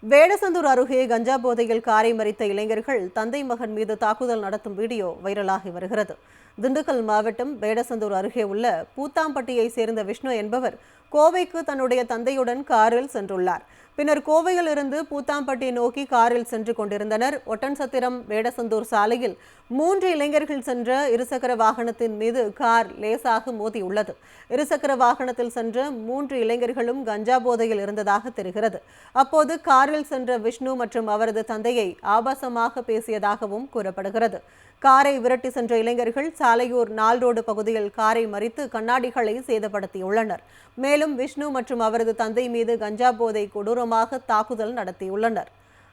வேடசந்தூர் அருகே கஞ்சா போதையில் காரை மறித்த இளைஞர்கள் தந்தை மகன் மீது தாக்குதல் நடத்தும் வீடியோ வைரலாகி வருகிறது. திண்டுக்கல் மாவட்டம் வேடசந்தூர் அருகே உள்ள பூத்தாம்பட்டியை சேர்ந்த விஷ்ணு என்பவர் கோவைக்கு தன்னுடைய தந்தையுடன் காரில் சென்றுள்ளார். பின்னர் கோவையில் இருந்து பூத்தாம்பட்டி நோக்கி காரில் சென்று கொண்டிருந்தனர். ஒட்டன்சத்திரம் வேடசந்தூர் சாலையில் 3 இளைஞர்கள் சென்ற இருசக்கர வாகனத்தின் மீது கார் லேசாக மோதியுள்ளது. இருசக்கர வாகனத்தில் சென்ற 3 இளைஞர்களும் கஞ்சா போதையில் இருந்ததாக தெரிகிறது. அப்போது காரில் சென்ற விஷ்ணு மற்றும் அவரது தந்தையை ஆபாசமாக பேசியதாகவும் கூறப்படுகிறது. காரை விரட்டி சென்ற இளைஞர்கள் சாலையூர் நால் ரோடு பகுதியில் காரை மறித்து கண்ணாடிகளை சேதப்படுத்தியுள்ளனர். மேலும் விஷ்ணு மற்றும் அவரது தந்தை மீது கஞ்சா போதை கொடூரமாக தாக்குதல் நடத்தியுள்ளனர்.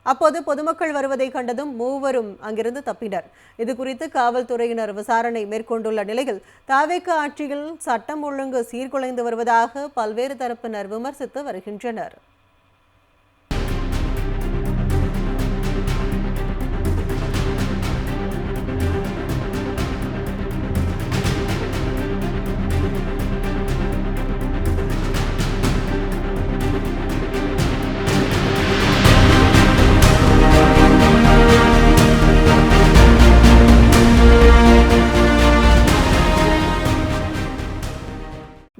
அப்போது பொதுமக்கள் வருவதை கண்டதும் மூவரும் அங்கிருந்து தப்பினர். இதுகுறித்து காவல்துறையினர் விசாரணை மேற்கொண்டுள்ள நிலையில் தவேக ஆட்சியில் சட்டம் ஒழுங்கு சீர்குலைந்து வருவதாக பல்வேறு தரப்பினர் விமர்சித்து வருகின்றனர்.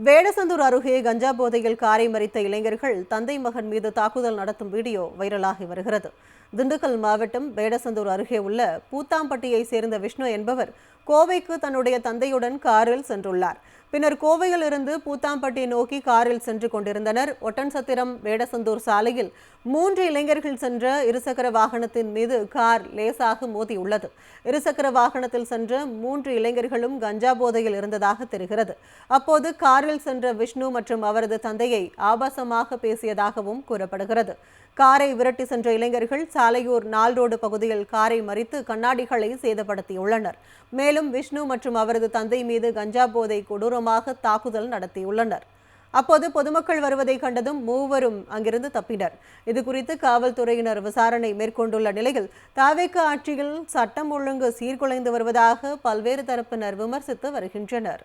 வேடசந்தூர் அருகே கஞ்சா போதையில் காரை மறித்த இளைஞர்கள் தந்தை மகன் மீது தாக்குதல் நடத்தும் வீடியோ வைரலாகி வருகிறது. திண்டுக்கல் மாவட்டம் வேடசந்தூர் அருகே உள்ள பூத்தாம்பட்டியை சேர்ந்த விஷ்ணு என்பவர் கோவைக்கு தன்னுடைய தந்தையுடன் காரில் சென்றுள்ளார். பின்னர் கோவையில் இருந்து பூத்தாம்பட்டி நோக்கி காரில் சென்று கொண்டிருந்தனர். ஒட்டன்சத்திரம் வேடசந்தூர் சாலையில் 3 இளைஞர்கள் சென்ற இருசக்கர வாகனத்தின் மீது கார் லேசாக மோதியுள்ளது. இருசக்கர வாகனத்தில் சென்ற 3 இளைஞர்களும் கஞ்சா போதையில் இருந்ததாக தெரிகிறது. அப்போது காரில் சென்ற விஷ்ணு மற்றும் அவரது தந்தையை ஆபாசமாக பேசியதாகவும் கூறப்படுகிறது. காரை விரட்டி சென்ற இளைஞர்கள் சாலையூர் நால் ரோடு பகுதியில் காரை மறித்து கண்ணாடிகளை சேதப்படுத்தியுள்ளனர். மேலும் விஷ்ணு மற்றும் அவரது தந்தை மீது கஞ்சா போதை கொடூரமாக தாக்குதல் நடத்தியுள்ளனர். அப்போது பொதுமக்கள் வருவதை கண்டதும் மூவரும் அங்கிருந்து தப்பினர். இதுகுறித்து காவல்துறையினர் விசாரணை மேற்கொண்டுள்ள நிலையில் தவேக ஆட்சியில் சட்டம் ஒழுங்கு சீர்குலைந்து வருவதாக பல்வேறு தரப்பினர் விமர்சித்து வருகின்றனர்.